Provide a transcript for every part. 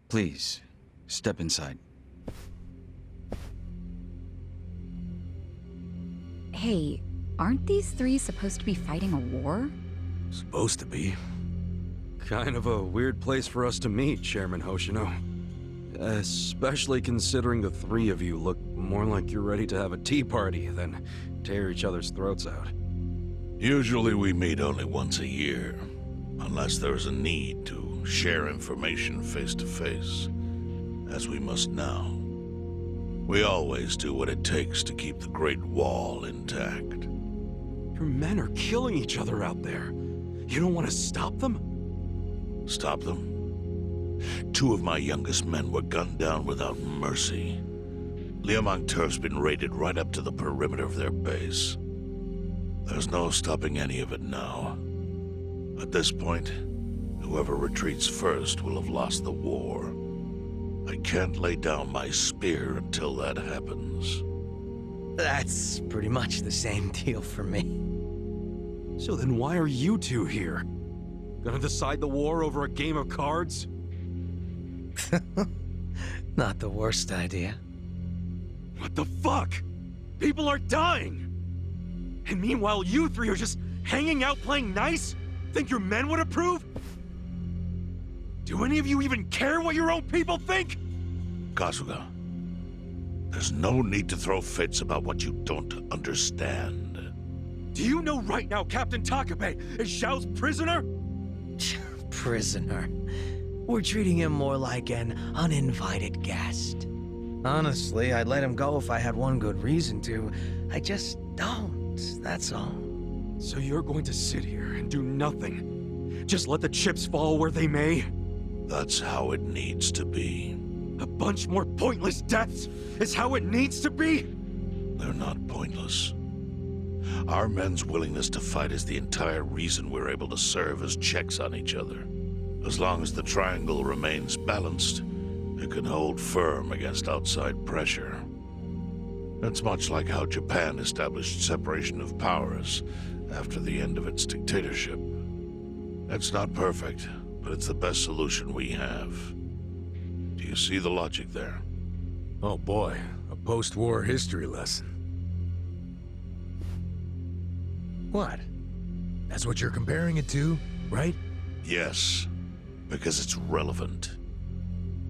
Please, step inside. Hey, aren't these three supposed to be fighting a war? Supposed to be. Kind of a weird place for us to meet, Chairman Hoshino. Especially considering the three of you look more like you're ready to have a tea party than tear each other's throats out. Usually we meet only once a year, unless there is a need to share information face to face, as we must now. We always do what it takes to keep the Great Wall intact. Your men are killing each other out there. You don't want to stop them? Stop them? 2 of my youngest men were gunned down without mercy. Liumang Turf's been raided right up to the perimeter of their base. There's no stopping any of it now. At this point, whoever retreats first will have lost the war. I can't lay down my spear until that happens. That's pretty much the same deal for me. So then why are you two here? Gonna decide the war over a game of cards? Not the worst idea. What the fuck? People are dying! And meanwhile you three are just hanging out playing nice? Think your men would approve? Do any of you even care what your own people think? Kasuga, there's no need to throw fits about what you don't understand. Do you know right now Captain Takabe is Xiao's prisoner? Prisoner. We're treating him more like an uninvited guest. Honestly, I'd let him go if I had one good reason to. I just don't, that's all. So you're going to sit here and do nothing? Just let the chips fall where they may? That's how it needs to be. A bunch more pointless deaths is how it needs to be? They're not pointless. Our men's willingness to fight is the entire reason we're able to serve as checks on each other. As long as the triangle remains balanced, it can hold firm against outside pressure. It's much like how Japan established separation of powers after the end of its dictatorship. It's not perfect, but it's the best solution we have. Do you see the logic there? Oh boy, a post-war history lesson. What? That's what you're comparing it to, right? Yes, because it's relevant.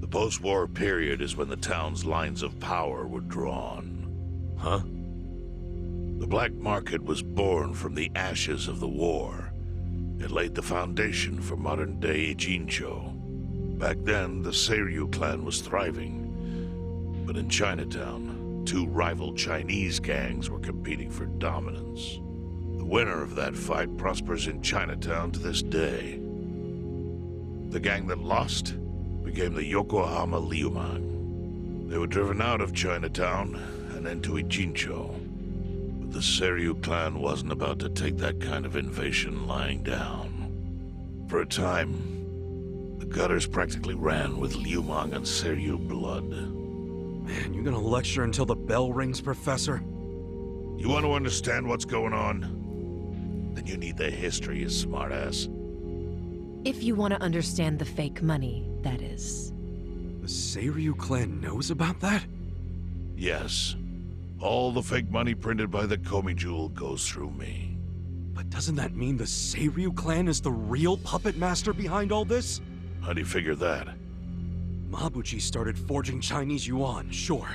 The post-war period is when the town's lines of power were drawn. Huh? The black market was born from the ashes of the war. It laid the foundation for modern-day Ijincho. Back then, the Seiryu clan was thriving. But in Chinatown, 2 rival Chinese gangs were competing for dominance. The winner of that fight prospers in Chinatown to this day. The gang that lost became the Yokohama Liumang. They were driven out of Chinatown and into Ijincho. But the Seiryu clan wasn't about to take that kind of invasion lying down. For a time, the gutters practically ran with Liumang and Seiryu blood. Man, you gonna lecture until the bell rings, Professor? You want to understand what's going on? Then you need the history, you smartass. If you want to understand the fake money, that is. The Seiryu clan knows about that? Yes. All the fake money printed by the Komi Jewel goes through me. But doesn't that mean the Seiryu clan is the real puppet master behind all this? How do you figure that? Mabuchi started forging Chinese yuan, sure.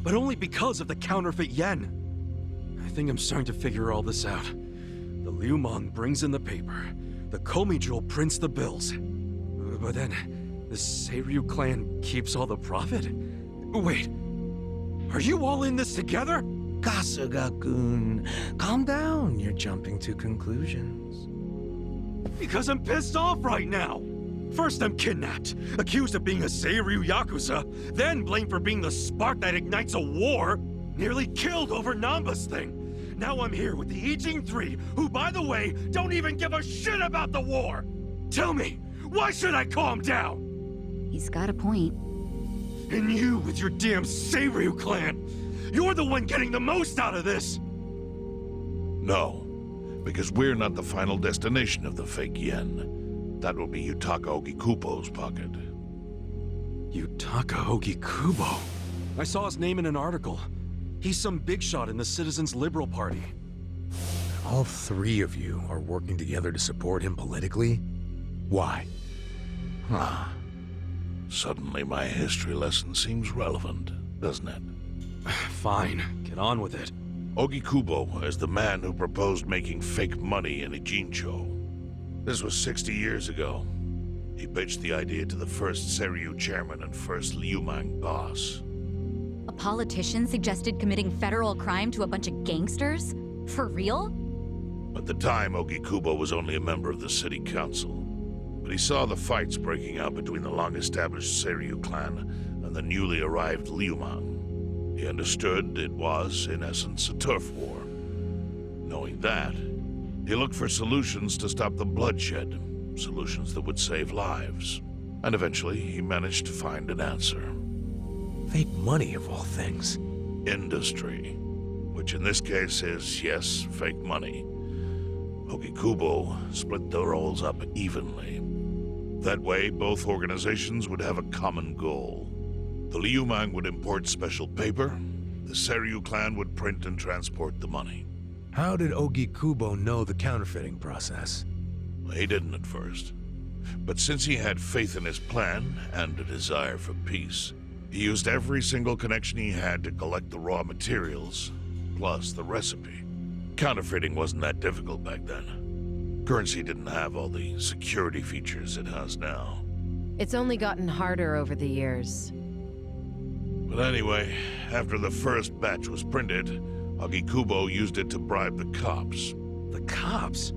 But only because of the counterfeit yen. I think I'm starting to figure all this out. The Liumang brings in the paper. The Komi Jewel prints the bills. But then, the Seiryu clan keeps all the profit? Wait, are you all in this together? Kasuga-kun, calm down. You're jumping to conclusions. Because I'm pissed off right now. First I'm kidnapped, accused of being a Seiryu Yakuza, then blamed for being the spark that ignites a war, nearly killed over Namba's thing. Now I'm here with the Ijin 3, who, by the way, don't even give a shit about the war! Tell me, why should I calm down? He's got a point. And you with your damn Seiryu clan! You're the one getting the most out of this! No, because we're not the final destination of the fake yen. That will be Yutaka Okikupo's pocket. Yutaka Ogikubo. I saw his name in an article. He's some big shot in the Citizens Liberal Party. All three of you are working together to support him politically? Why? Suddenly my history lesson seems relevant, doesn't it? Fine, get on with it. Ogikubo is the man who proposed making fake money in Ijincho. This was 60 years ago. He pitched the idea to the first Seiryu chairman and first Liumang boss. A politician suggested committing federal crime to a bunch of gangsters? For real? At the time, Ogikubo was only a member of the city council. But he saw the fights breaking out between the long-established Seiryu clan and the newly arrived Liumang. He understood it was, in essence, a turf war. Knowing that, he looked for solutions to stop the bloodshed, solutions that would save lives. And eventually, he managed to find an answer. Fake money, of all things. Industry. Which in this case is, yes, fake money. Ogikubo split the roles up evenly. That way, both organizations would have a common goal. The Liumang would import special paper, the Seiryu clan would print and transport the money. How did Ogikubo know the counterfeiting process? He didn't at first. But since he had faith in his plan and a desire for peace, he used every single connection he had to collect the raw materials, plus the recipe. Counterfeiting wasn't that difficult back then. Currency didn't have all the security features it has now. It's only gotten harder over the years. But anyway, after the first batch was printed, Ogikubo used it to bribe the cops. The cops?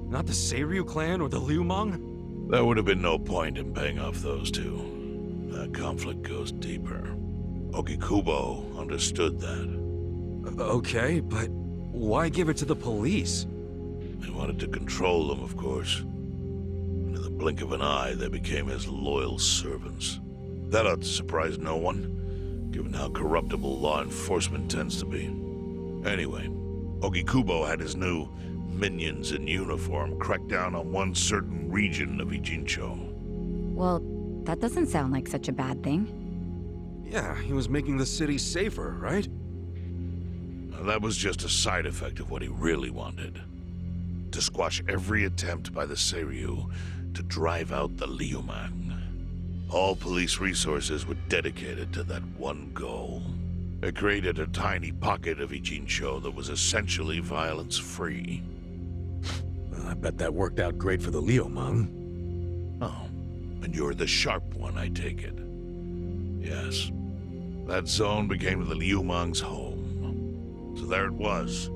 Not the Seiryu clan or the Liumang? There would have been no point in paying off those two. That conflict goes deeper. Ogikubo understood that. Okay, but why give it to the police? He wanted to control them, of course. And in the blink of an eye, they became his loyal servants. That ought to surprise no one, given how corruptible law enforcement tends to be. Anyway, Ogikubo had his new minions in uniform crack down on one certain region of Ijincho. Well, that doesn't sound like such a bad thing. Yeah, he was making the city safer, right? Now, that was just a side effect of what he really wanted. To squash every attempt by the Seiryu to drive out the Liumang. All police resources were dedicated to that one goal. It created a tiny pocket of Ijincho that was essentially violence-free. Well, I bet that worked out great for the Liumang. Oh, and you're the sharp one, I take it. Yes. That zone became the Liumang's home. So there it was.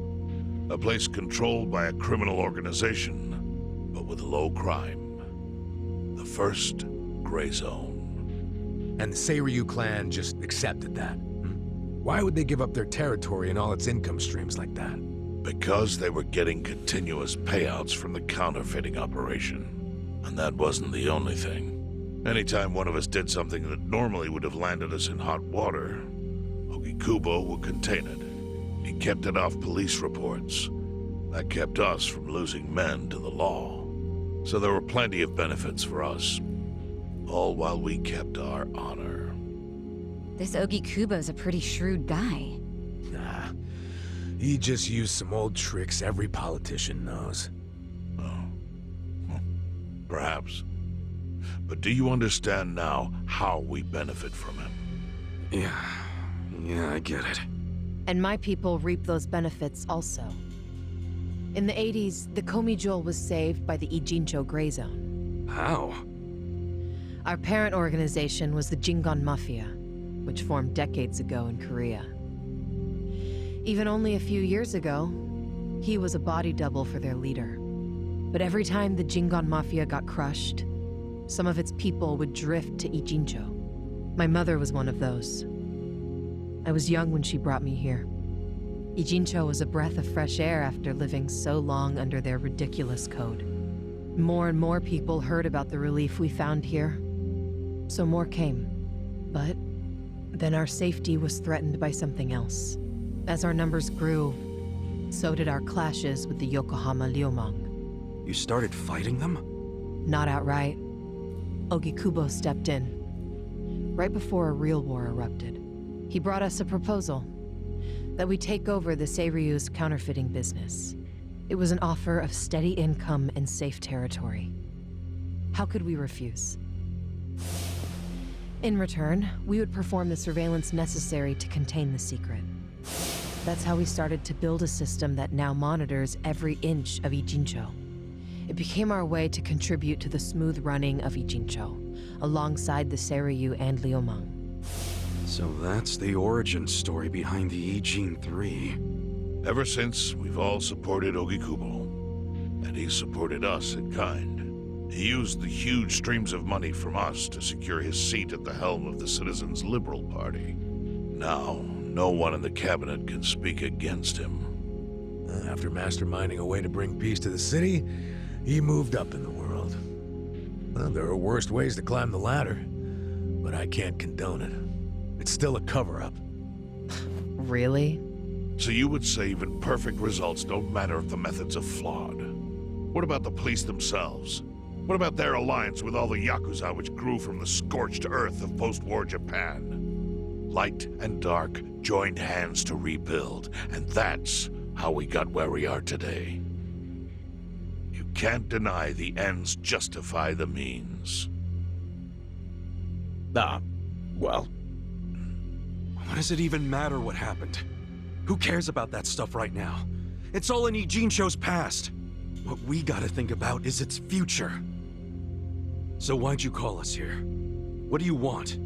A place controlled by a criminal organization, but with low crime. The first gray zone. And the Seiryu clan just accepted that. Why would they give up their territory and all its income streams like that? Because they were getting continuous payouts from the counterfeiting operation. And that wasn't the only thing. Anytime one of us did something that normally would have landed us in hot water, Ogikubo would contain it. He kept it off police reports. That kept us from losing men to the law. So there were plenty of benefits for us. All while we kept our honor. This Ogikubo's a pretty shrewd guy. Nah, he just used some old tricks every politician knows. Oh. Perhaps. But do you understand now how we benefit from him? Yeah, I get it. And my people reap those benefits also. In the 80s, the Komi Jewel was saved by the Ijincho Gray Zone. How? Our parent organization was the Jingon Mafia, which formed decades ago in Korea. Even only a few years ago, he was a body double for their leader. But every time the Jingon Mafia got crushed, some of its people would drift to Ijincho. My mother was one of those. I was young when she brought me here. Ijincho was a breath of fresh air after living so long under their ridiculous code. More and more people heard about the relief we found here, so more came. But then our safety was threatened by something else. As our numbers grew, so did our clashes with the Yokohama Liumang. You started fighting them? Not outright. Ogikubo stepped in. right before a real war erupted. He brought us a proposal that we take over the Seiryu's counterfeiting business. It was an offer of steady income and safe territory. How could we refuse? In return, we would perform the surveillance necessary to contain the secret. That's how we started to build a system that now monitors every inch of Ijincho. It became our way to contribute to the smooth running of Ijincho, alongside the Seiryu and Liumang. So that's the origin story behind the Ijin 3. Ever since, we've all supported Ogikubo, and he supported us in kind. He used the huge streams of money from us to secure his seat at the helm of the Citizens' Liberal Party. Now, no one in the cabinet can speak against him. After masterminding a way to bring peace to the city, he moved up in the world. Well, there are worse ways to climb the ladder, but I can't condone it. It's still a cover-up. Really? So you would say even perfect results don't matter if the methods are flawed? What about the police themselves? What about their alliance with all the Yakuza which grew from the scorched earth of post-war Japan? Light and dark joined hands to rebuild, and that's how we got where we are today. You can't deny the ends justify the means. Well, What does it even matter what happened? Who cares about that stuff right now? It's all in Ijincho's past. What we gotta think about is its future. So why'd you call us here? What do you want?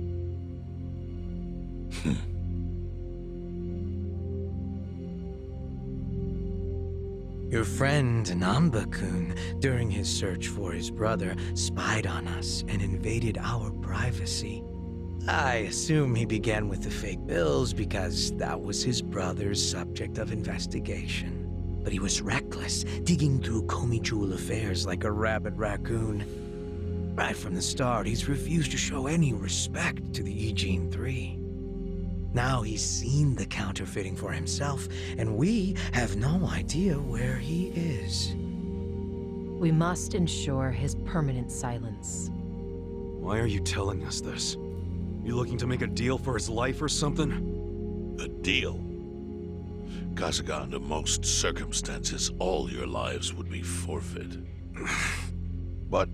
Your friend Namba-kun, during his search for his brother, spied on us and invaded our privacy. I assume he began with the fake bills because that was his brother's subject of investigation. But he was reckless, digging through Komi-jewel affairs like a rabid raccoon. Right from the start, he's refused to show any respect to the Ijin 3. Now he's seen the counterfeiting for himself, and we have no idea where he is. We must ensure his permanent silence. Why are you telling us this? You looking to make a deal for his life or something? A deal? Kasuga, under most circumstances, all your lives would be forfeit. But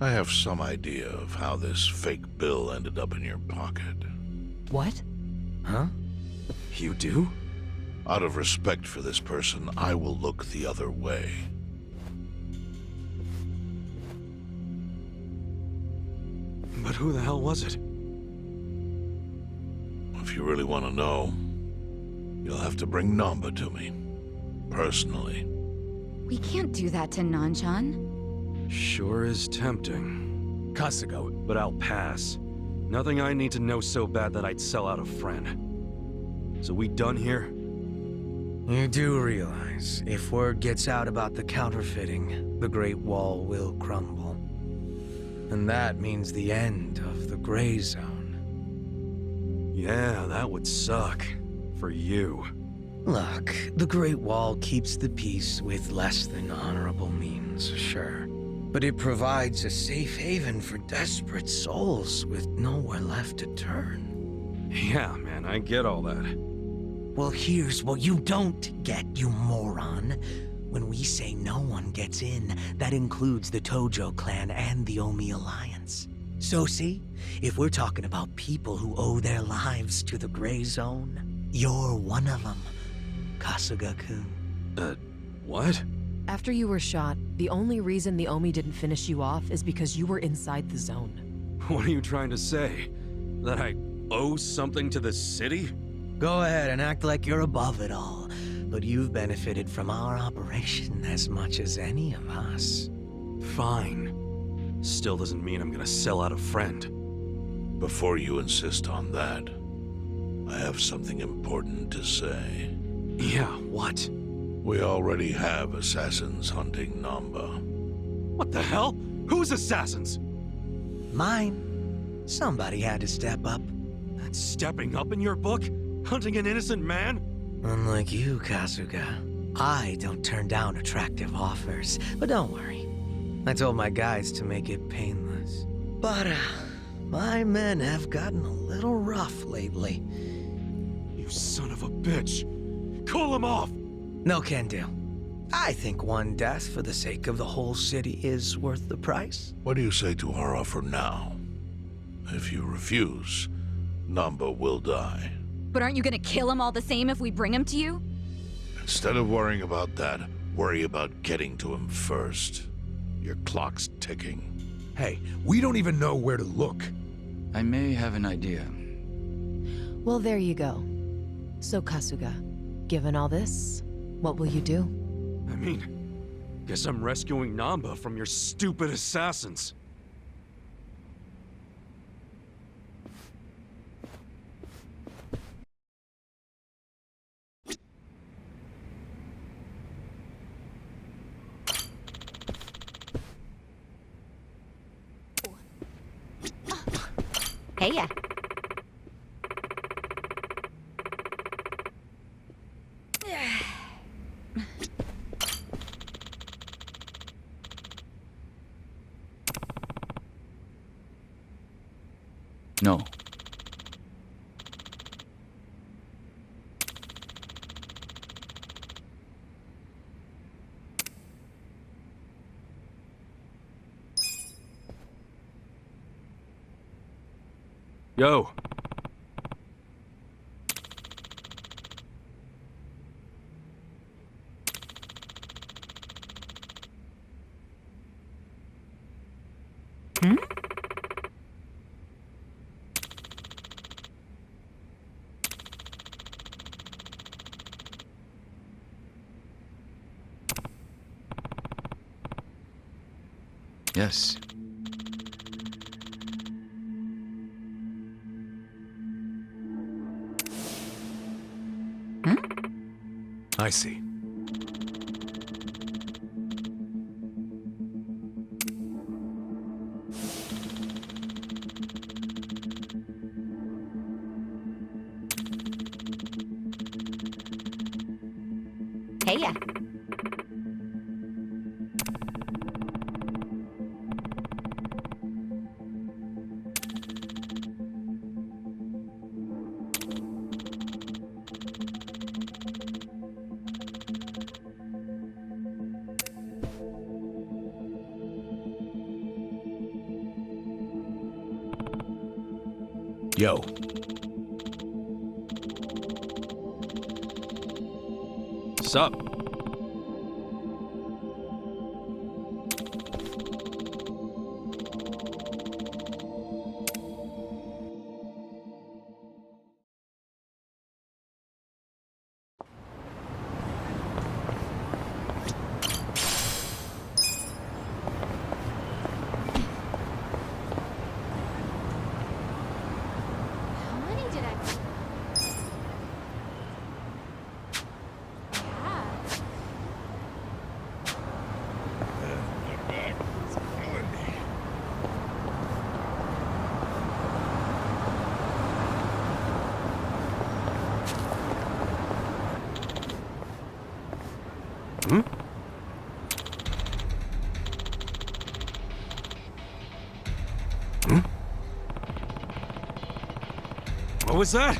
I have some idea of how this fake bill ended up in your pocket. What? Huh? You do? Out of respect for this person, I will look the other way. But who the hell was it? If you really want to know, you'll have to bring Namba to me. Personally. We can't do that to Nanchan. Sure is tempting. Kasuga, But I'll pass. Nothing I need to know so bad that I'd sell out a friend. So we done here? You do realize, if word gets out about the counterfeiting, the Great Wall will crumble. And that means the end of the Gray Zone. Yeah, that would suck. For you. Look, the Great Wall keeps the peace with less than honorable means, sure. But it provides a safe haven for desperate souls with nowhere left to turn. Yeah, man, I get all that. Well, here's what you don't get, you moron. When we say no one gets in, that includes the Tojo clan and the Omi Alliance. So see, if we're talking about people who owe their lives to the Gray Zone, you're one of them, Kasuga-kun. What? After you were shot, the only reason the Omi didn't finish you off is because you were inside the zone. What are you trying to say? That I owe something to the city? Go ahead and act like you're above it all, but you've benefited from our operation as much as any of us. Fine. Still doesn't mean I'm gonna sell out a friend. Before you insist on that, I have something important to say. Yeah, what? We already have assassins hunting Namba. What the hell? Who's assassins? Mine. Somebody had to step up. That's stepping up in your book? Hunting an innocent man? Unlike you, Kasuga, I don't turn down attractive offers. But don't worry. I told my guys to make it painless. But My men have gotten a little rough lately. You son of a bitch! Call him off! No can do. I think one death for the sake of the whole city is worth the price. What do you say to our offer now? If you refuse, Namba will die. But aren't you gonna kill him all the same if we bring him to you? Instead of worrying about that, worry about getting to him first. Your clock's ticking. Hey, we don't even know where to look. I may have an idea. Well, there you go. So, Kasuga, given all this, what will you do? I mean, guess I'm rescuing Namba from your stupid assassins. Hey ya. No. Yo. Yes. I see. Hey ya. Yo. Sup? How many did I... What was that?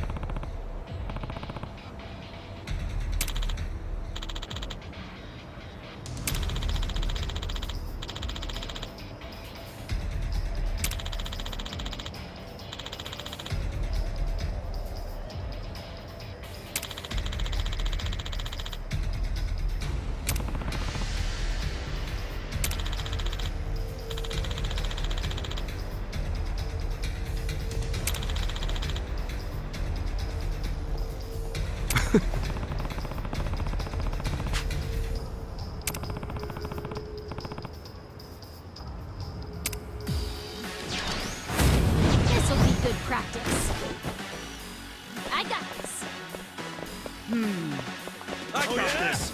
This'll be good practice. I got this. I got this!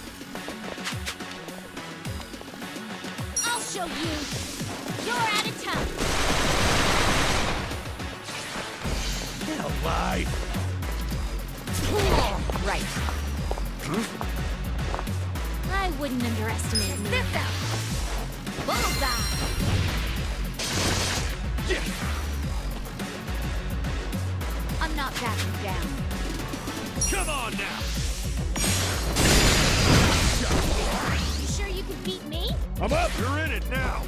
I'll show you. You're out of time. Get alive! Right. I wouldn't underestimate me. This out. Bullseye. Come on now! You sure you can beat me? I'm up! You're in it now!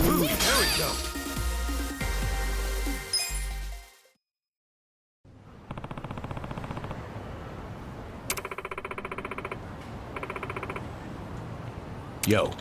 Ooh, there we go! Yo,